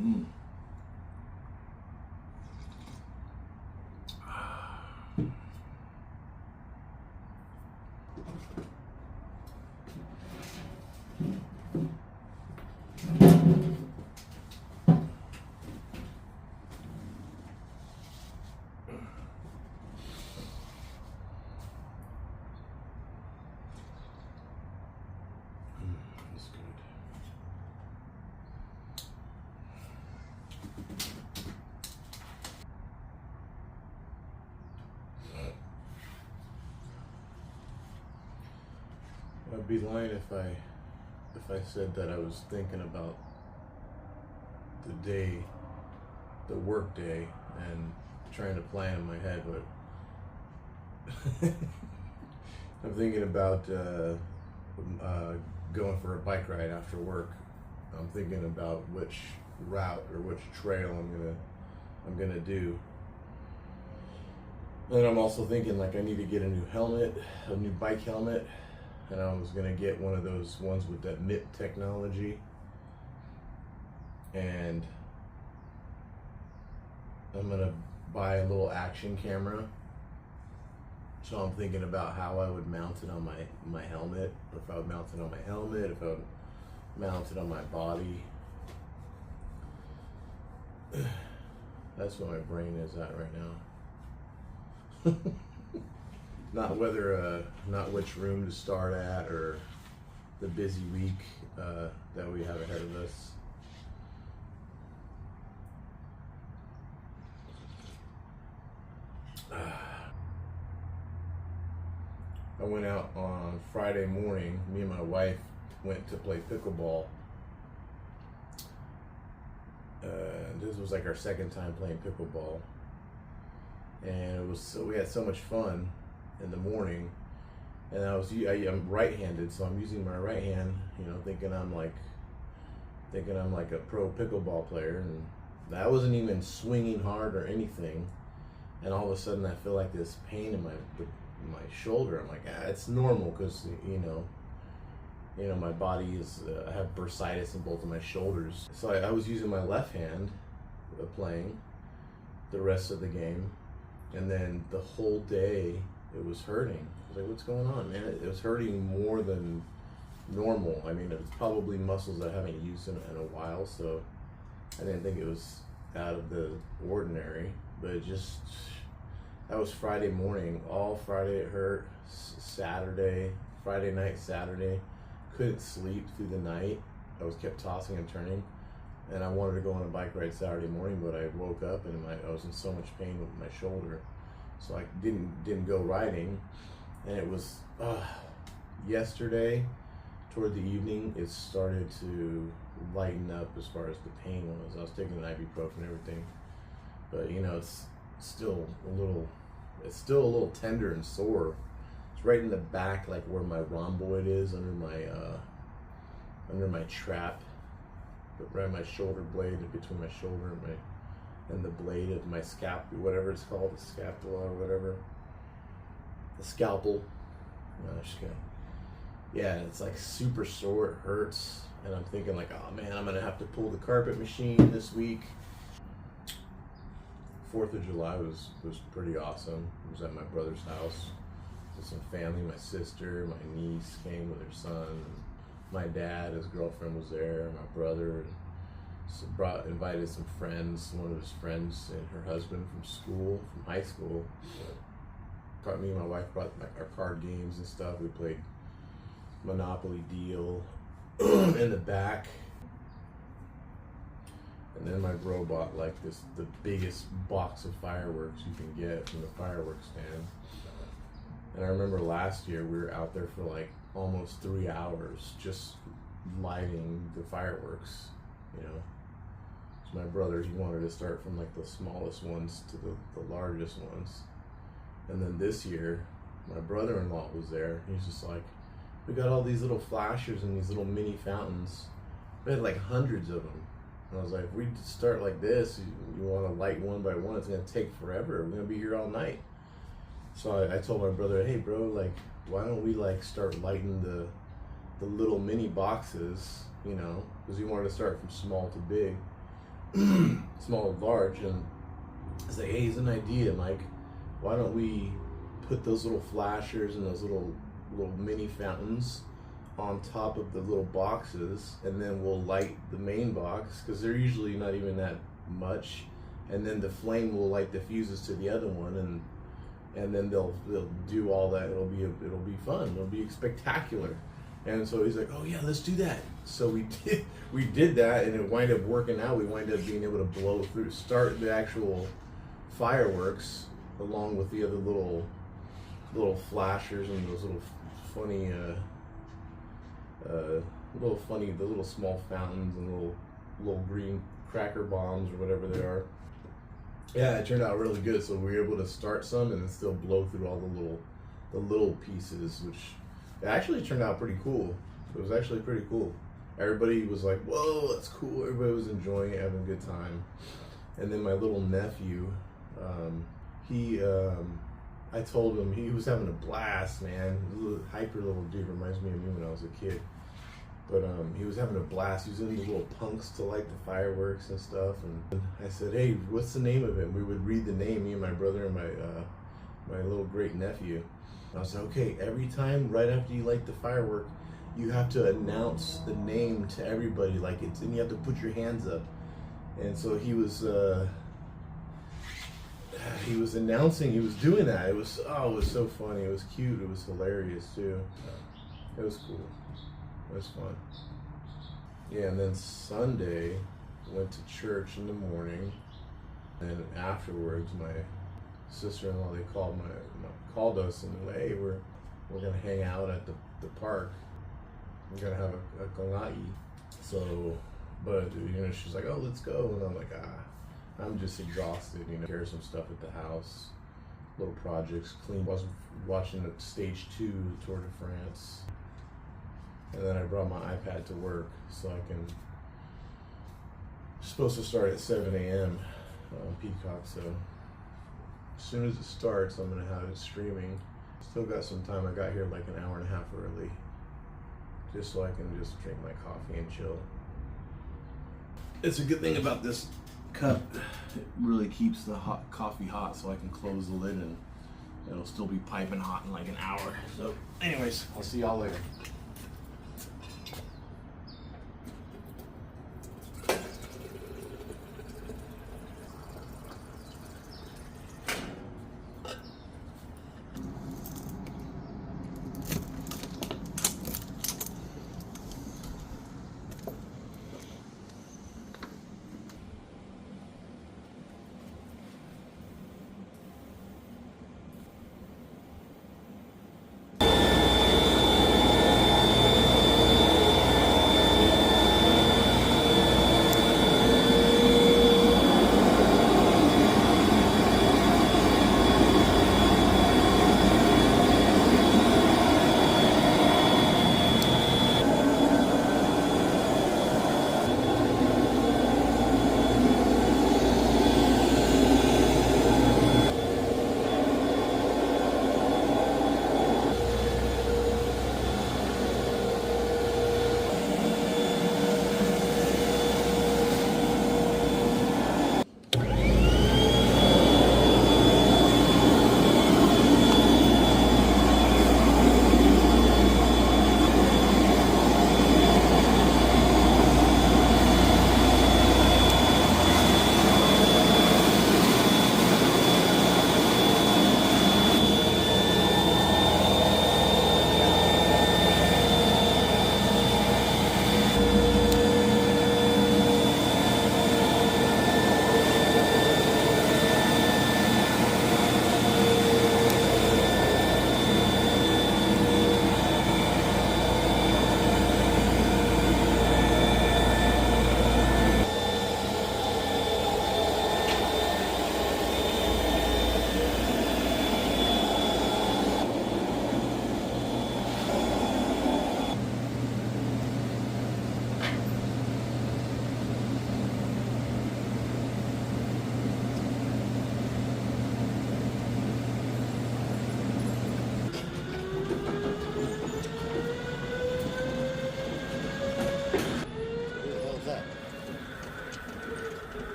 Mm. That's good. I'd be lying if I said that I was thinking about the day, the work day, and trying to plan in my head what I'm thinking about going for a bike ride after work. I'm thinking about which route or which trail I'm gonna do. And I'm also thinking like I need to get a new helmet, a new bike helmet, and I was gonna get one of those ones with that MIP technology. And I'm gonna buy a little action camera. So I'm thinking about how I would mount it on my helmet, or if I would mount it on my helmet, if I would mount it on my body. That's where my brain is at right now. Not whether, not which room to start at, or the busy week that we have ahead of us. I went out on Friday morning. Me and my wife went to play pickleball. This was like our second time playing pickleball, and we had so much fun in the morning. And I'm right-handed, so I'm using my right hand, thinking I'm like a pro pickleball player, and I wasn't even swinging hard or anything. And all of a sudden, I feel like this pain in my shoulder. I'm like, it's normal because my body is I have bursitis in both of my shoulders. So I was using my left hand playing the rest of the game, and then the whole day it was hurting. I was like, what's going on, man? It was hurting more than normal. I mean, it was probably muscles I haven't used in a while, so I didn't think it was out of the ordinary, but that was Friday morning. All Friday it hurt. Friday night, Saturday, couldn't sleep through the night. I kept tossing and turning, and I wanted to go on a bike ride Saturday morning, but I woke up and I was in so much pain with my shoulder, so I didn't go riding. And it was yesterday, toward the evening, it started to lighten up as far as the pain was. I was taking an ibuprofen and everything, but it's still a little tender and sore. It's right in the back, like where my rhomboid is, under my trap, right my shoulder blade, between my shoulder and the blade of my whatever it's called, the scapula or whatever, the scalpel. No, just kidding. Yeah, it's like super sore. It hurts, and I'm thinking like, oh man, I'm gonna have to pull the carpet machine this week. 4th of July was pretty awesome. It was at my brother's house with some family. My sister, my niece came with her son, and my dad, his girlfriend was there, my brother, and invited some friends, one of his friends and her husband from high school. Me and my wife brought our card games and stuff. We played Monopoly Deal in the back. And then my bro bought the biggest box of fireworks you can get from the fireworks stand. And I remember last year we were out there for like almost 3 hours just lighting the fireworks, So my brother, he wanted to start from like the smallest ones to the largest ones. And then this year, my brother-in-law was there. He's just like, we got all these little flashers and these little mini fountains. We had like hundreds of them. And I was like, if we start like this, you want to light one by one, it's going to take forever. We're going to be here all night. So I told my brother, hey bro, like, why don't we like start lighting the little mini boxes, because we wanted to start from small to big. small and large, and I was like, hey, here's an idea, Mike. Why don't we put those little flashers and those little mini fountains on top of the little boxes, and then we'll light the main box, because they're usually not even that much, and then the flame will light the fuses to the other one, and then they'll do all that. It'll be fun. It'll be spectacular. And so he's like, oh yeah, let's do that. So we did that, and it wound up working out. We wound up being able to start the actual fireworks along with the other little flashers and those little funny the little small fountains and little green cracker bombs or whatever they are. Yeah, it turned out really good. So we were able to start some and then still blow through all the little pieces, which it actually turned out pretty cool. It was actually pretty cool. Everybody was like, whoa, that's cool. Everybody was enjoying it, having a good time. And then my little nephew, I told him, he was having a blast, man. He was a hyper little dude, reminds me of me when I was a kid. But he was having a blast. He was in the little punks to light the fireworks and stuff. And I said, hey, what's the name of it? And we would read the name, me and my brother and my little great nephew. And I was like, okay, every time right after you light the firework, you have to announce the name to everybody, and you have to put your hands up. And so he was announcing, he was doing that. It was so funny. It was cute. It was hilarious too. It was cool. It was fun. Yeah, and then Sunday, went to church in the morning, and afterwards, my sister-in-law, they called us and they're like, hey, we're gonna hang out at the park. We're gonna have a kalai. So, but she's like, oh, let's go, and I'm like, I'm just exhausted. Care some stuff at the house, little projects, clean. Was watching the stage 2 Tour de France. And then I brought my iPad to work so I can. It's supposed to start at 7 a.m. on Peacock, so as soon as it starts, I'm gonna have it streaming. Still got some time. I got here like an hour and a half early, just so I can just drink my coffee and chill. It's a good thing about this cup. It really keeps the hot coffee hot, so I can close the lid and it'll still be piping hot in like an hour. So, anyways, I'll see y'all later.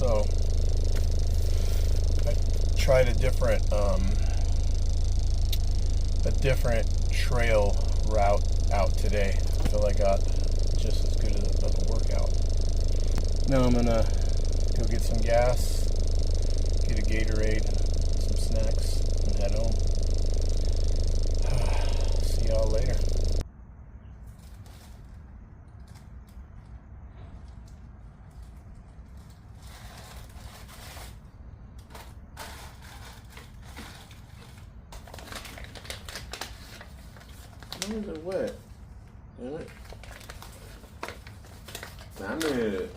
So I tried a different trail route out today. I feel I got just as good of a workout. Now I'm gonna go get some gas, get a Gatorade, some snacks, and head home. See y'all later. Why is it wet? Damn it. Damn it.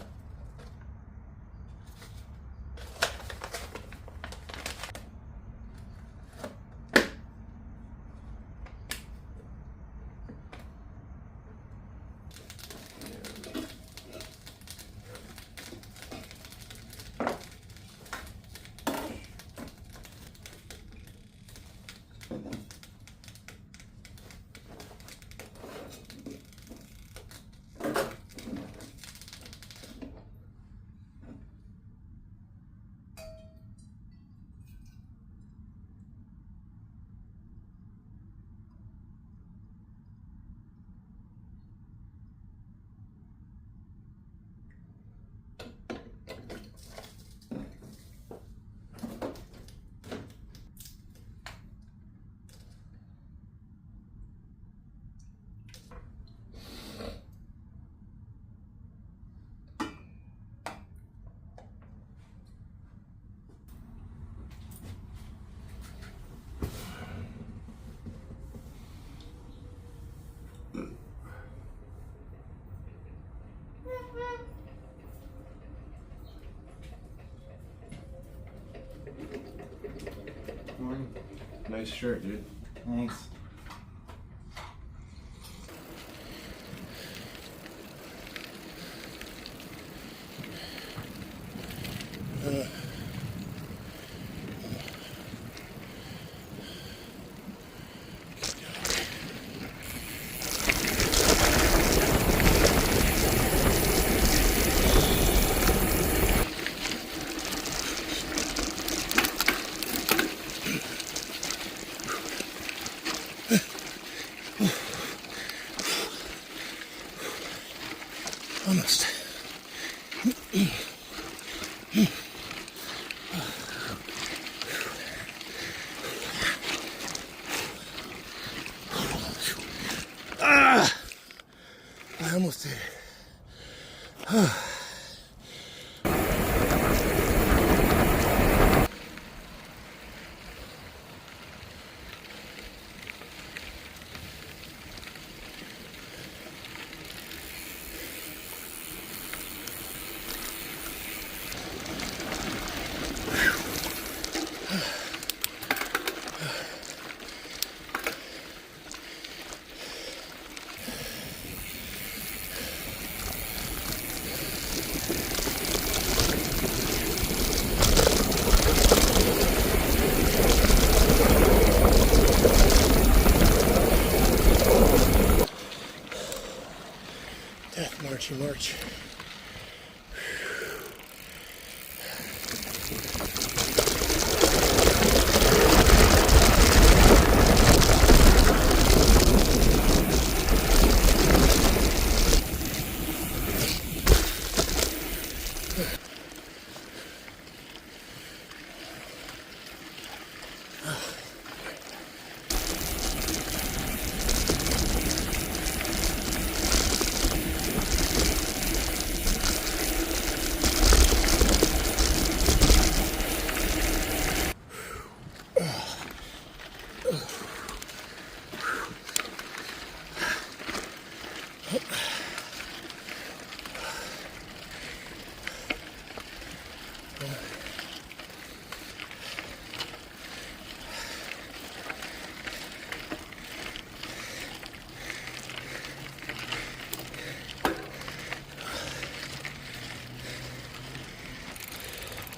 Morning. Nice shirt, dude. Thanks. Almost. I almost did it.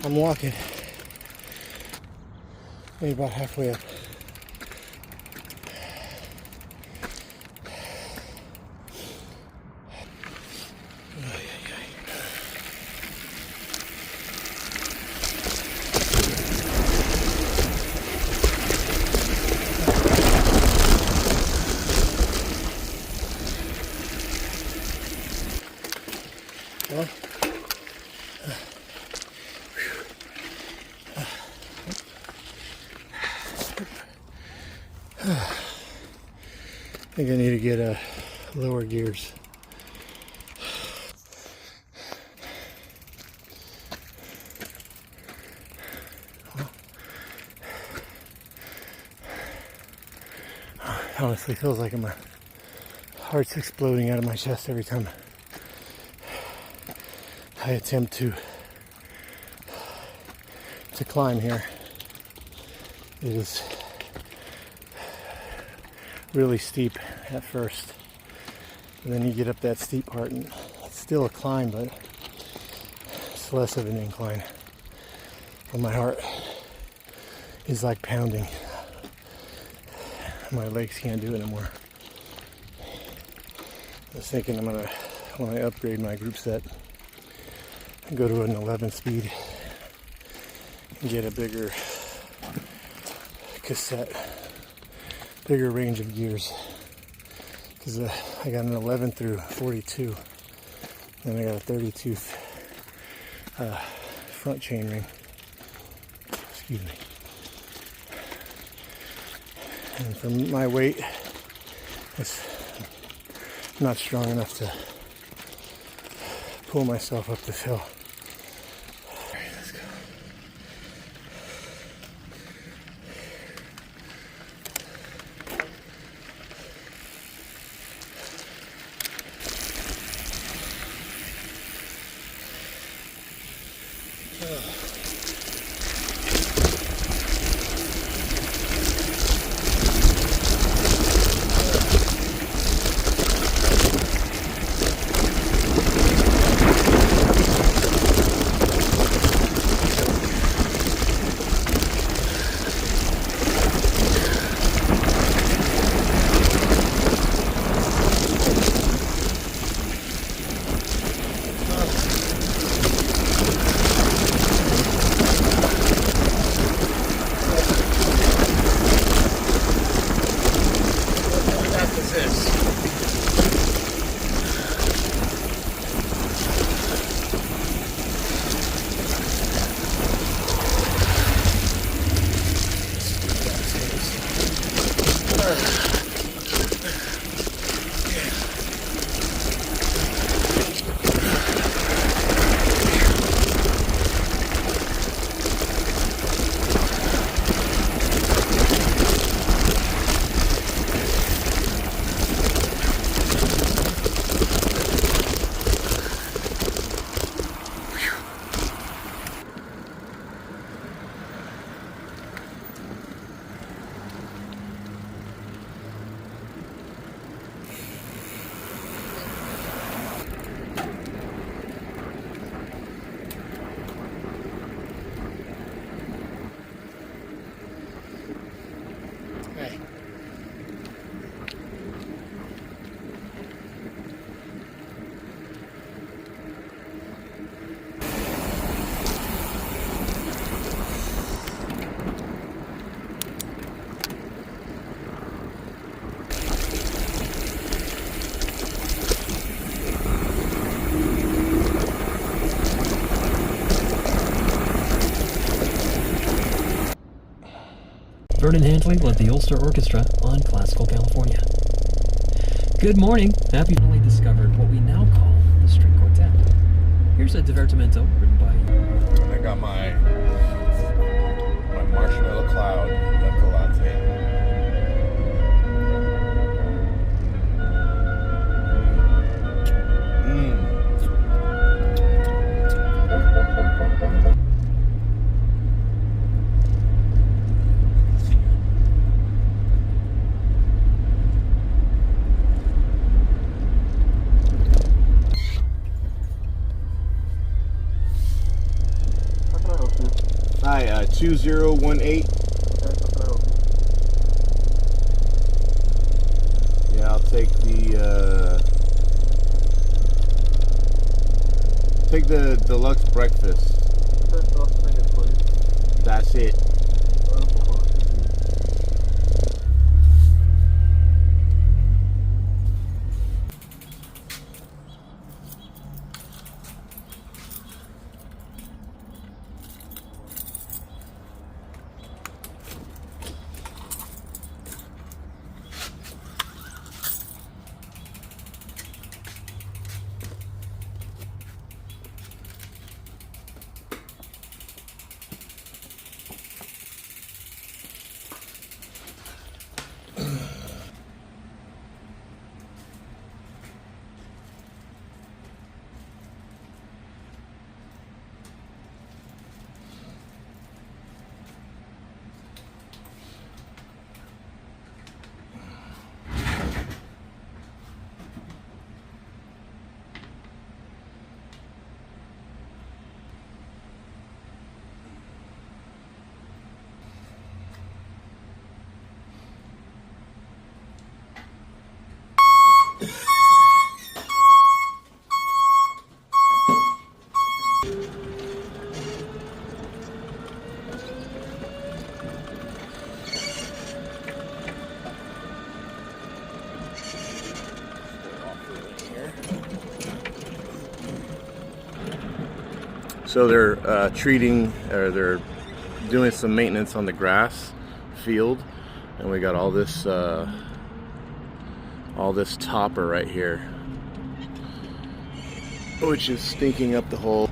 I'm walking maybe about halfway up. Well, I think I need to get lower gears. Honestly, feels like my heart's exploding out of my chest every time I attempt to climb here. It is really steep at first, and then you get up that steep part and it's still a climb, but it's less of an incline. But my heart is like pounding. My legs can't do it anymore. I was thinking I'm gonna, when I upgrade my group set, go to an 11 speed and get a bigger cassette, bigger range of gears, because I got an 11 through 42, and I got a 32 front chain ring. Excuse me. And for my weight, it's not strong enough to pull myself up this hill. All right, let's go. Vernon Handley led the Ulster Orchestra on Classical California. Good morning. Happy finally discovered what we now call the string quartet. Here's a divertimento written by... I got my marshmallow cloud mocha latte. Hi, 2018. Yeah, I'll take the deluxe breakfast. That's it. So they're they're doing some maintenance on the grass field, and we got all this topper right here, which is stinking up the hole.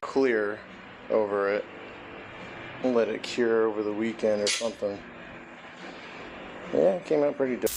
Clear over it and let it cure over the weekend or something. Yeah, it came out pretty dope.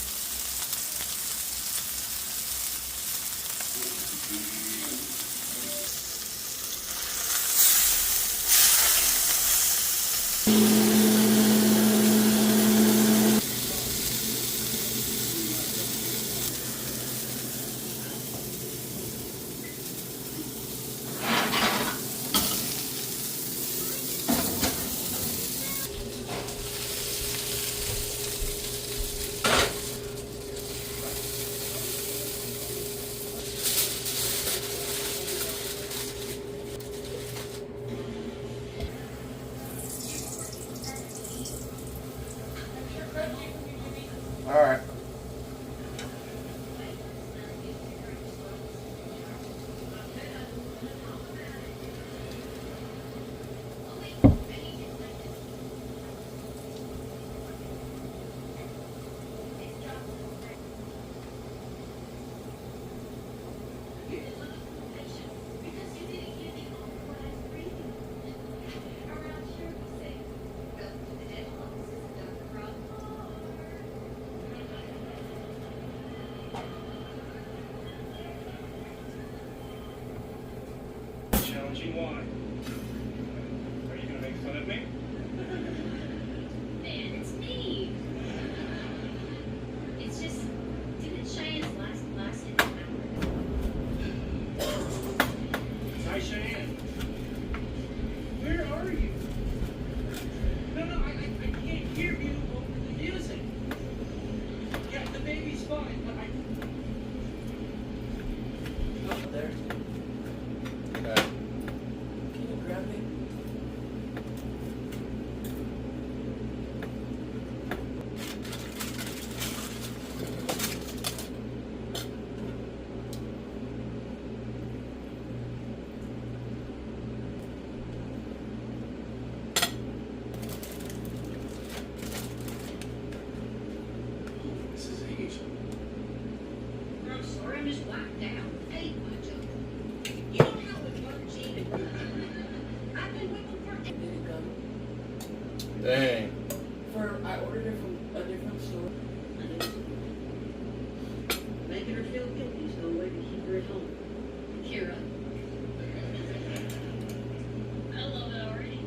watching why. Are you gonna make fun of me? Man, it's me. It's just, didn't Cheyenne's last hit an hour? Hi, Cheyenne. Where are you? No, I can't hear you over the music. Yeah, the baby's fine, but I... Over there. Okay. Can you grab me? This is Age. I'm sorry, I'm just whacked out. Hey, my joke. You know how it works, Gene. I've been with them for... Did it come? Dang. I ordered it from a different store. Making her feel guilty is no way to keep her at home. Kira. I love it already.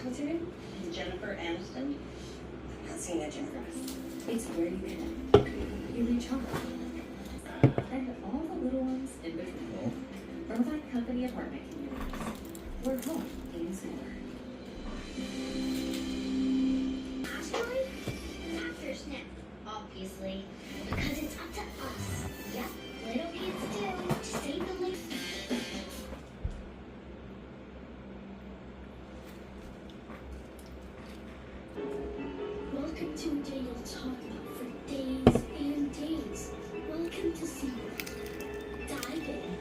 What's your name? Jennifer Aniston. Not seeing that, Jennifer. It's where you can. You reach home. And all the little ones in between. Irvine Company apartment communities. We're home and smaller. Asteroid? After snap, obviously. Because it's up to us. Yep, little kids too. To save the lake. Welcome to a day you'll talk about for days and days. Welcome to Sea World. Dive in.